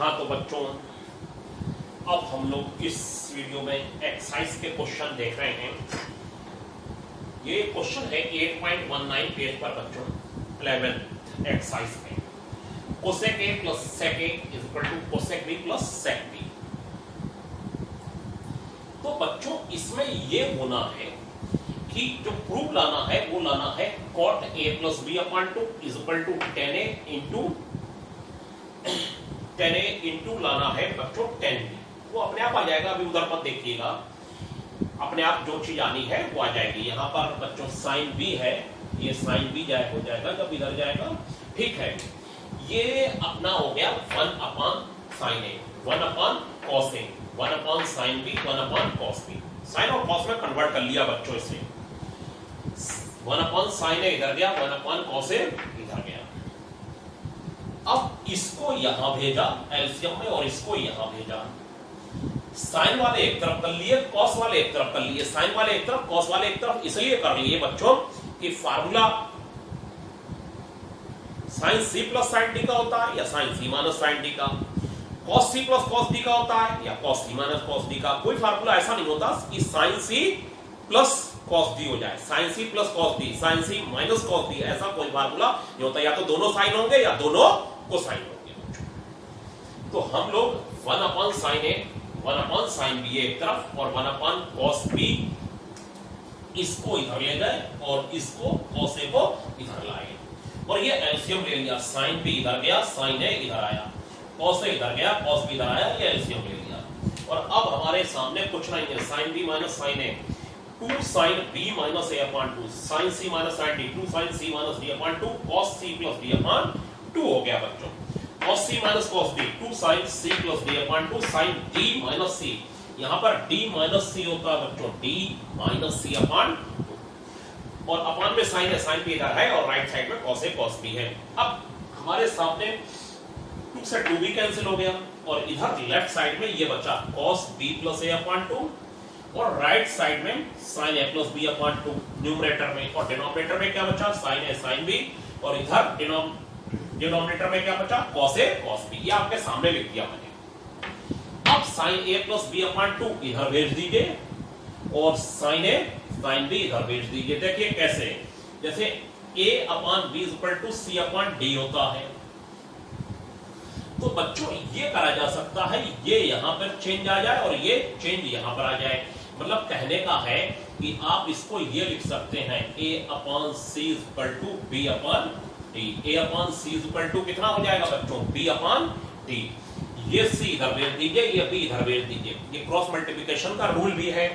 हाँ तो बच्चों, अब हम लोग इस वीडियो में एक्सरसाइज के क्वेश्चन देख रहे हैं। ये क्वेश्चन है 8.19 पेज पर बच्चों 11th एक्सरसाइज में। Cosec A plus sec A is equal to cosec B plus sec B. तो बच्चों इसमें ये होना है कि जो प्रूफ लाना है वो लाना है cot A plus B upon two is equal to ten A into लाना है बच्चों टेन बी। वो अपने आप आ जाएगा, अभी उधर पर देखिएगा, अपने आप जो चीज आनी है वो आ जाएगी। यहाँ पर बच्चों साइन बी है, ये साइन बी हो जाएगा जब इधर जाएगा, ठीक है। ये अपना हो गया 1 upon sine A, 1 upon cos A, 1 upon sine B, 1 upon cos B. Sine और कॉस में कन्वर्ट कर लिया बच्चों इसे। 1 अपॉन साइन ए इधर गया, 1 अपॉन कॉस ए इधर गया। अब इसको यहां भेजा एलसीएम में और इसको यहां भेजा। साइन वाले एक तरफ कर लिए, कॉस वाले एक तरफ कर लिए। साइन वाले एक तरफ, कॉस वाले एक तरफ इसलिए कर लिए बच्चों कि formula sine C plus sine D का होता है या sine C minus sine D का, cos C plus cos D का होता है या cos C minus cos D का। कोई फार्मूला ऐसा नहीं होता कि sine C plus cos D हो जाए, sine C plus cos D, sine C minus cos D, ऐसा कोई फार्मूला नहीं होता। या तो दोनों साइन होंगे या दोनों कोसाइन होंगे। तो हम लोग 1 upon sine A, 1 upon sine B एक तरफ और 1 अपॉन कॉस बी इसको इधर ले गए और इसको कॉस ए को इधर लाए और ये एलसीएम ले लिया। साइन बी इधर गया, साइन ए इधर आया, कॉस ए इधर गया, कॉस बी इधर आया, ये एलसीएम ले लिया। और अब हमारे सामने कुछ नहीं है, sine B minus sine A, 2 sine B minus A upon 2, sine C minus sine D, 2 sine C minus D upon 2, cos C plus D upon 2 हो गया बच्चों। cos c minus cos d, 2 sin c plus d upon 2 sin d minus c। यहां पर d minus c होता है बच्चों, d minus c upon 2 और upon में साइन है, साइन भी इधर है और राइट साइड में cos a cos b है। अब हमारे सामने 2 से 2 भी कैंसिल हो गया और इधर लेफ्ट साइड में ये बचा cos b plus a upon 2 और राइट साइड में sin a plus b upon 2 numerator में, और डिनोमिनेटर में क्या बचा sin a sin b और इधर डिनोमिनेटर में क्या बचा cos a cos b। ये आपके सामने लिख दिया मैंने। अब sin a plus b upon 2 इधर भेज दीजिए और sin a sin b इधर भेज दीजिए। देखिए कैसे, जैसे a upon b is equal to c upon d होता है, तो बच्चों ये करा जा सकता है, ये यहां पर चेंज आ जाए और ये चेंज यहां पर आ जाए। मतलब कहने का है कि आप इसको ये लिख सकते हैं a upon c is equal to b upon d। a upon c is equal to कितना हो जाएगा बच्चों, b अपॉन d। ये c इधर भेज दीजिए, ये b इधर भेज दीजिए। ये क्रॉस मल्टीप्लिकेशन का रूल भी है।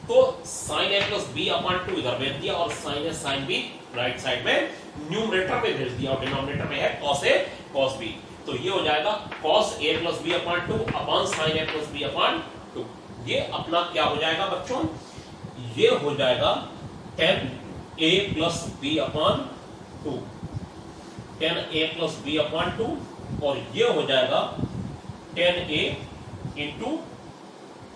तो sin a plus b upon 2 इधर भेज दिया और sin a sin b right side में न्यूमरेटर में भेज दिया और डिनोमिनेटर में है cos a cos b। तो ये हो जाएगा cos a plus b upon 2 upon sin a plus b upon 2। ये अपना क्या हो जाएगा बच्चों, ये हो जाएगा 10a plus b upon 2, 10a plus b upon 2 और ये हो जाएगा 10a इंटू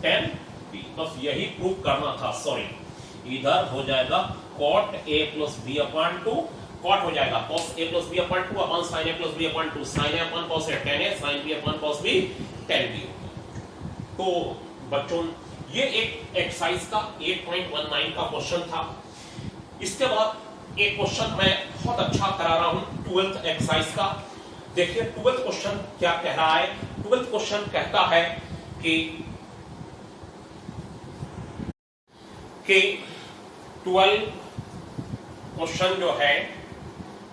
10b। बस यही प्रूव करना था, सॉरी। इधर हो जाएगा cot a plus b upon 2, cot हो जाएगा cos a plus b upon 2 upon sin a plus b upon 2, sin a upon cos a 10a, sin b upon cos b 10b। तो बच्चों ये एक एक्सरसाइज का 8.19 का क्वेश्चन था। इसके बाद एक क्वेश्चन मैं बहुत अच्छा करा रहा हूं 12th एक्सरसाइज का। देखिए 12th क्वेश्चन क्या कह रहा है। 12th क्वेश्चन कहता है कि 12 क्वेश्चन जो है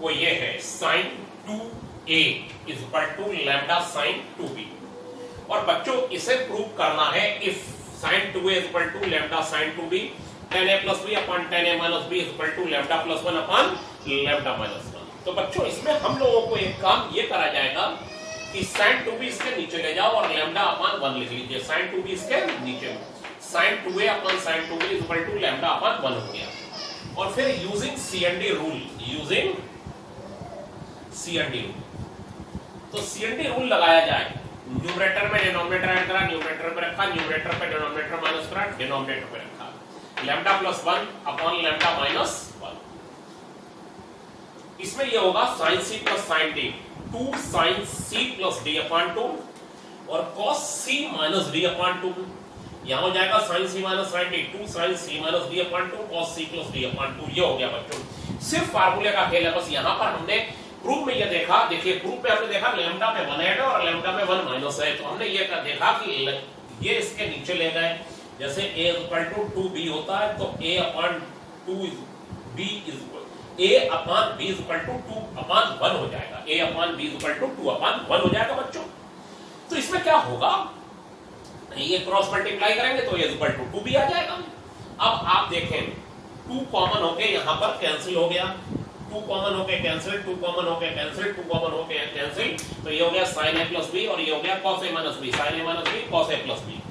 वो ये है sin 2a is equal to lambda sin 2b। और बच्चों इसे प्रूव करना है if sin 2a is equal to lambda sin 2b, 10a plus b upon 10a minus b is equal to lambda plus 1 upon lambda minus 1। तो बच्चों इसमें हम लोगों को एक काम ये करा जाएगा कि sin 2b इसके नीचे ले जाओ और lambda upon 1 लिख लीजिए। sin 2b इसके नीचे, sin 2a upon sin 2b is equal to lambda upon 1 हो गया। और फिर using C&D rule, using C&D rule, तो C&D rule लगाया जाए। न्यूमरेटर में डिनोमिनेटर ऐड करा, न्यूमरेटर पे रखा, न्यूमरेटर पे डिनोमिनेटर माइनस करा, डिनोमिनेटर पे रखा, lambda plus 1 upon lambda minus 1। इसमें ये होगा sin c plus sin d, 2 sin c plus d upon 2 और cos c minus D upon 2, यहां हो जाएगा sin c minus sin d, 2 sin c minus D upon 2 cos c plus D upon 2। ये हो गया बच्चों, सिर्फ फार्मूले का खेल है। बस यहां पर हमने प्रूफ में ये देखा, देखिए प्रूफ में हमने देखा लैम्डा में 1 ऐड है और लैम्डा में 1 माइनस है, तो हमने ये देखा कि ये इसके नीचे ले गए। जैसे a इक्वल टू 2b होता है तो a upon 2 b a upon b equal to 2 upon 1 हो जाएगा, a upon b equal to 2 upon 1 हो जाएगा बच्चों। तो इसमें क्या होगा, ये क्रॉस मल्टीप्लाई करेंगे तो a इक्वल टू 2b आ जाएगा। अब आप देखें 2 कॉमन होके यहां पर कैंसिल हो गया, 2 कॉमन होके कैंसिल, 2 कॉमन होके कैंसिल, 2 कॉमन होके कैंसिल, तो ये हो गया sin a प्लस b और ये हो गया cos a minus b, sin a minus b cos a plus b।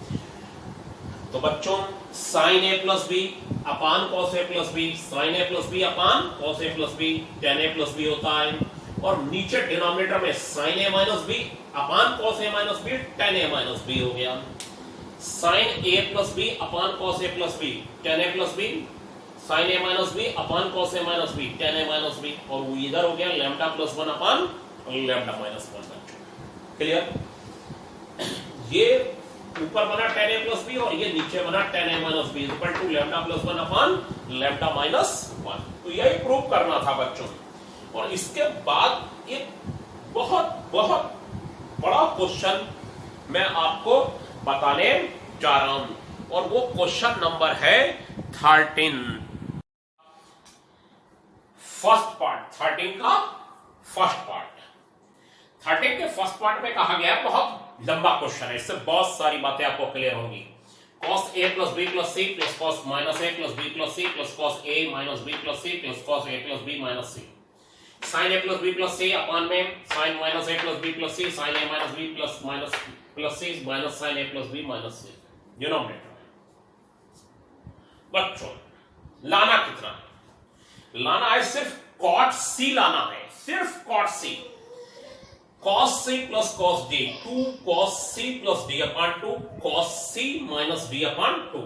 तो बच्चों sin a plus b upon cos a plus b, sin a plus b upon cos a plus b, tan a plus b होता है, और नीचे denominator में sin a minus b upon cos a minus b, tan a minus b हो गया। sin a plus b upon cos a plus b, tan a plus b, sin a minus b upon cos a minus b, tan a minus b, और वो इधर हो गया lambda plus 1 upon lambda minus 1। बच्चों clear, ये ऊपर बना tan a plus b और ये नीचे बना tan a minus b equal to lambda plus 1 upon lambda minus 1। तो यही प्रूव करना था बच्चों। और इसके बाद एक बहुत बहुत बड़ा क्वेश्चन मैं आपको बताने जा रहा हूं, और वो क्वेश्चन नंबर है 13, फर्स्ट पार्ट, 13 का फर्स्ट पार्ट। 13 के फर्स्ट पार्ट में कहा गया, बहुत लंबा क्वेश्चन है, इससे बहुत सारी बातें आपको क्लियर होंगी। cos a plus b plus c plus cos minus a plus b plus c plus cos a minus b plus c plus cos a plus b minus c, sin a plus b plus c अपान में sin minus a plus b plus c, sin a minus b plus c minus sin a plus b minus c, denominator में। बच्चों लाना कितना है, लाना है सिर्फ cot c लाना है, सिर्फ cot c, cos c plus cos d, 2 cos c plus d upon 2 cos c minus d upon 2,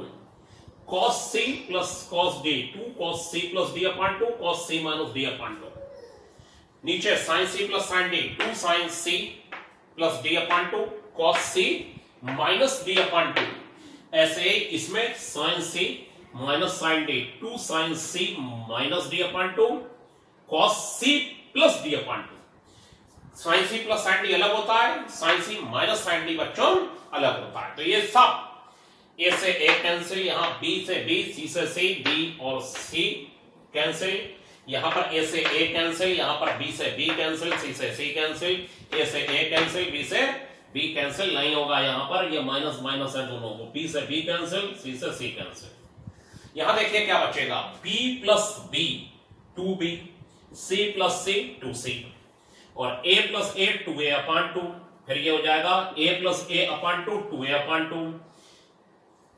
cos c plus cos d, 2 cos c plus d upon 2 cos c minus d upon 2। नीचे sin c plus sin d, 2 sin c plus d upon 2 cos c minus d upon 2। ऐसे इसमें sin c minus sin d, 2 sin c minus d upon 2 cos c plus d upon 2। sin c plus sin d अलग होता है, sin c minus sin d बच्चों अलग होता है। तो ये सब a से a कैंसिल, यहां b से b, c से c, d और c कैंसिल, यहां पर a से a कैंसिल, यहां पर b से b कैंसिल, c से c कैंसिल, a से a कैंसिल, b से b कैंसिल नहीं होगा, यहां पर ये माइनस माइनस है दोनों को, b से b कैंसिल, c से c कैंसिल। यहां देखिए क्या बचेगा, b plus b 2b, c plus c 2c, और a प्लस a 2a अपान 2, फिर ये हो जाएगा a plus a upon 2 2a अपान 2,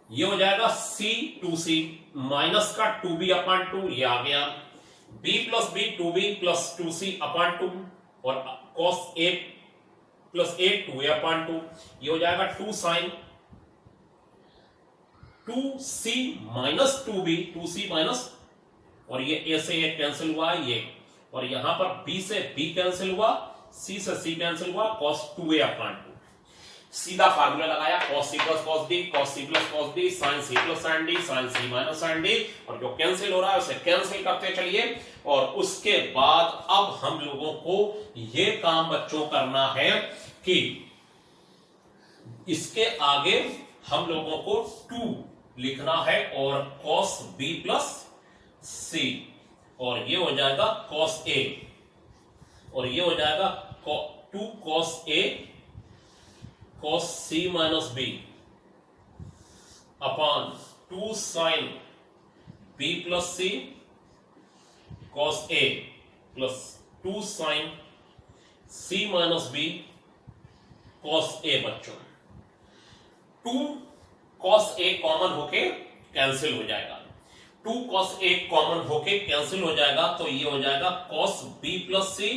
ये हो जाएगा c 2c माइनस का 2b अपान 2, ये आ गया b plus b 2b plus 2c अपान 2, और cos a plus a 2a अपान 2, ये हो जाएगा 2 sin 2c minus 2b, 2c minus, और ये a से a कैंसिल हुआ ये, और यहां पर b से b कैंसिल हुआ, c से c कैंसिल हुआ, cos 2a अपॉन 2। सीधा फार्मूला लगाया, cos c plus cos d, cos c plus cos d, sin c plus sin d, sin c minus sin d, और जो कैंसिल हो रहा है उसे कैंसिल करते चलिए। और उसके बाद अब हम लोगों को ये काम बच्चों करना है कि इसके आगे हम लोगों को 2 लिखना है, और cos b प्लस c, और ये हो जाएगा cos a, और ये हो जाएगा 2 cos a cos c minus b upon 2 sin b plus c cos a plus 2 sin c minus b cos a। बच्चों 2 cos a कॉमन होके कैंसिल हो जाएगा, 2 cos a कॉमन होके कैंसिल हो जाएगा, तो ये हो जाएगा cos b plus c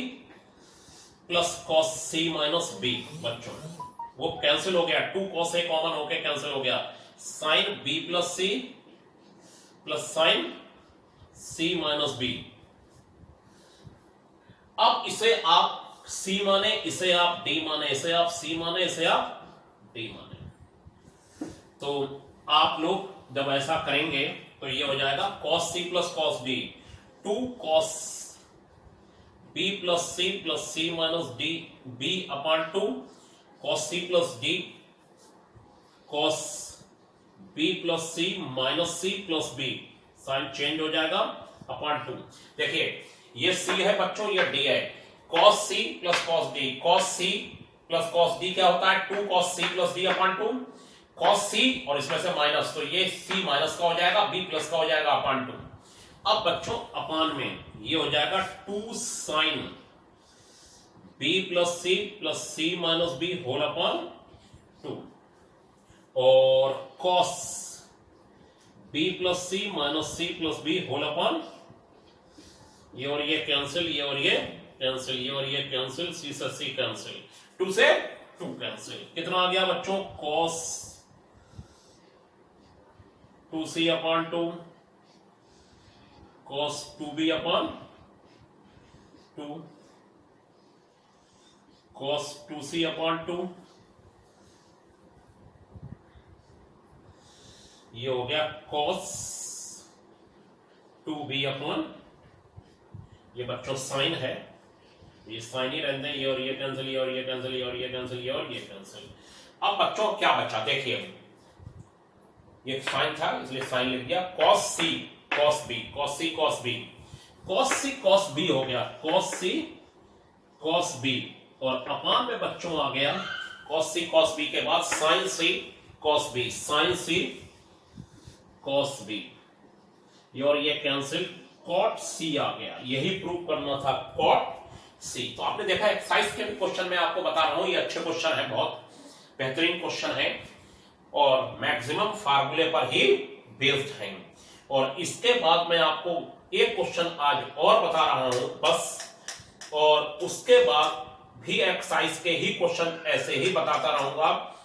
plus cos c minus b। बच्चों वो कैंसिल हो गया, 2 cos a कॉमन होके कैंसिल हो गया, sin b plus c plus sin c minus b। अब इसे आप c माने, इसे आप d माने, इसे आप c माने, इसे आप डी माने। तो आप लोग जब ऐसा करेंगे तो ये हो जाएगा cos c plus cos d, 2 cos b plus c minus d b upon 2 cos c plus d cos b plus c minus c plus b, sine change हो जाएगा अपॉन 2। देखिए ये c है बच्चों, ये d है, cos c plus cos d, cos c plus cos d क्या होता है 2 cos c plus d upon 2 cos c, और इसमें से माइनस, तो ये c माइनस का हो जाएगा, b प्लस का हो जाएगा अपॉन 2। अब बच्चों अपान में ये हो जाएगा 2 sine b plus c minus b whole upon 2 और cos b plus c minus c plus b whole upon, ये और ये कैंसिल, ये और ये कैंसिल, ये और ये कैंसिल, c से c कैंसिल, 2 से 2 कैंसिल, कितना आ गया बच्चों cos 2c upon 2 cos 2b upon 2 cos 2c upon 2, ये हो गया cos 2b अपॉन, ये बच्चों साइन है, ये साइन ही रहते हैं, ये और ये कैंसिल, ये और ये कैंसिल, ये और ये कैंसिल, ये और ये कैंसिल। अब बच्चों क्या बचा, देखिए ये साइन था इसलिए साइन लिख दिया, cos c cos b, cos c cos b, cos c cos b हो गया cos c cos b, और अपान में बच्चों आ गया cos c cos b के बाद sin c cos b, sin c cos b, ये और ये कैंसिल, cot c आ गया, यही प्रूव करना था cot c। तो आपने देखा एक्सरसाइज के क्वेश्चन में आपको बता रहा हूं, ये अच्छे क्वेश्चन है, बहुत बेहतरीन क्वेश्चन है और मैक्सिमम फार्मूले पर ही बेस्ड हैं। और इसके बाद मैं आपको एक क्वेश्चन आज और बता रहा हूं बस, और उसके बाद भी एक्सरसाइज के ही क्वेश्चन ऐसे ही बताता रहूंगा,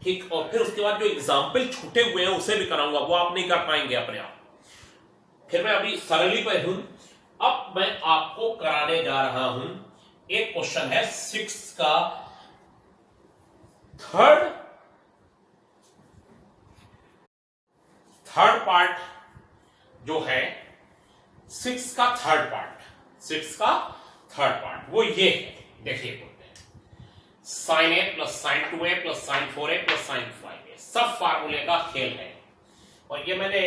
ठीक। और फिर उसके बाद जो एग्जाम्पल छूटे हुए हैं उसे भी कराऊंगा, वो आप नहीं कर पाएंगे अपने आप। फिर मैं अभी सरली पर हूं, अब मैं आपको कराने जा रहा हूं एक क्वेश्चन है 6 का थर्ड पार्ट, जो है 6 का थर्ड पार्ट, वो ये है, देखिए बोलते हैं sine A plus sine 2a plus sine 4a plus sine 5a, सब फार्मूले का खेल है। और ये मैंने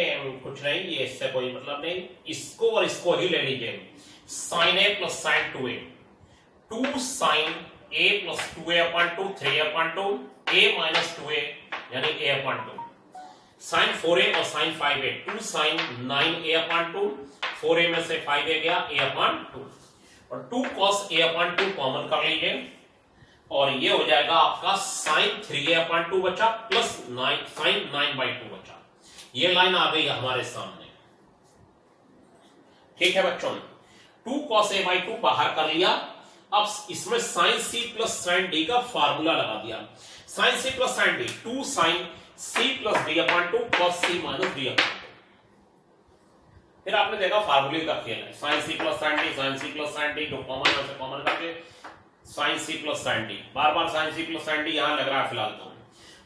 कुछ नहीं, ये इससे कोई मतलब नहीं, इसको और इसको ही ले लीजिए, sine a plus sine 2a, 2 sine a plus 2a upon 2, 3a upon 2, a minus 2a यानी a अपॉन 2, साइन 4a और sign 5a, 2 sign 9a upon 2, 4a में से 5a गया, a अपॉन 2, और 2 cos a अपॉन 2 कॉमन कर लीजिए, और ये हो जाएगा आपका साइन 3a अपॉन 2 बचा प्लस साइन 9/2 बचा। ये लाइन आ गई हमारे सामने, ठीक है बच्चों। 2 cos a/2 बाहर कर लिया, अब इसमें sine c plus sine d का फार्मूला लगा दिया, sine c plus sine d, 2 sine c plus d upon 2 cos c minus d upon 2। फिर आपने देखा फार्मूले का खेल है, sine c plus sine d, sine c plus sine d, जो कॉमन है उसे कॉमन करके sine c plus sine d, बार बार sine c plus sine d यहां लग रहा है फिलहाल तो।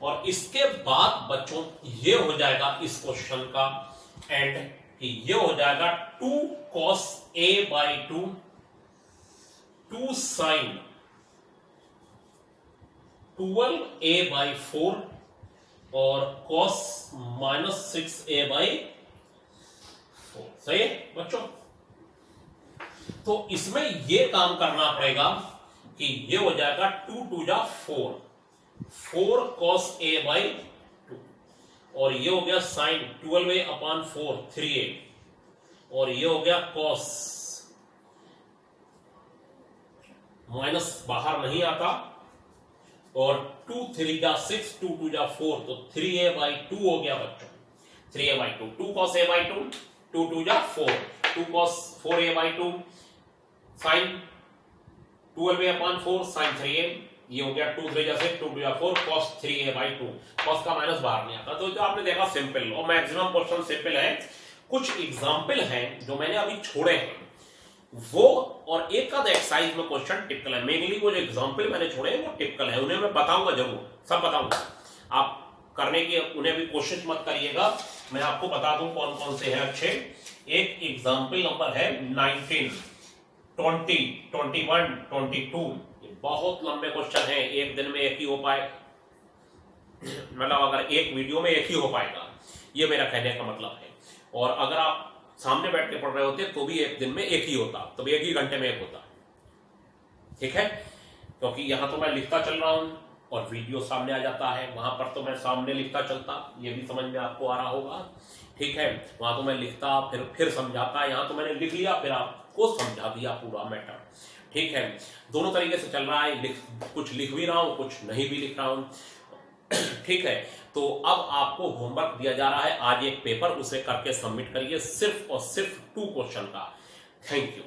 और इसके बाद बच्चों ये हो जाएगा इस क्वेश्चन का एंड, कि ये हो जाएगा 2 cos a/2, 2 साइन 12a/4 और cos माइनस 6a/4, सही है बच्चों। तो इसमें ये काम करना पड़ेगा कि ये हो जाएगा 2 2 जा 4 cos a/2, और ये हो गया साइन 12a अपॉन 4 3a, और ये हो गया cos, माइनस बाहर नहीं आता, और 2 3 जा 6, 2 2 जा 4, तो 3a/2 हो गया बच्चों, 3a/2, 2 cos a/2, 2 2 जा 4, 2 cos 4a/2 sign 12a upon 4 sign 3a, ये हो गया 2 3 जा 6, 2 2 जा 4 cos 3a/2, cos का माइनस बाहर नहीं आता। तो जो आपने देखा सिंपल, और मैक्सिमम क्वेश्चन सिंपल है। कुछ एग्जाम्पल हैं जो मैंने अभी छोड़े हैं, वो और एक आध एक्सरसाइज में क्वेश्चन टिपिकल है। मेनली वो जो एग्जाम्पल मैंने छोड़े वो टिपिकल है, उन्हें मैं बताऊंगा जरूर, सब बताऊंगा। आप करने की उन्हें भी कोशिश मत करिएगा, मैं आपको बता दूं कौन कौन से हैं अच्छे। एक एग्जाम्पल नंबर है 19, 20, 21, 22। बहुत लंबे क्वेश्चन है, एक दिन में एक ही हो पाए, मतलब अगर एक वीडियो में एक ही हो पाएगा, ये मेरा कहने का मतलब है। और अगर आप सामने बैठ के पढ़ रहे होते तो भी एक दिन में एक ही होता, तो भी एक ही घंटे में एक होता, ठीक है। क्योंकि यहां तो मैं लिखता चल रहा हूं और वीडियो सामने आ जाता है, वहां पर तो मैं सामने लिखता चलता, ये भी समझ में आपको आ रहा होगा, ठीक है। वहां तो मैं लिखता फिर समझाता, यहां तो मैंने लिख लिया फिर आपको समझा दिया पूरा मैटर, ठीक है। दोनों तरीके से चल रहा है, कुछ लिख भी रहा हूं कुछ नहीं भी लिख रहा हूं, ठीक है। तो अब आपको होमवर्क दिया जा रहा है आज एक पेपर, उसे करके सबमिट करिए, सिर्फ और सिर्फ 2 क्वेश्चन का। Thank you.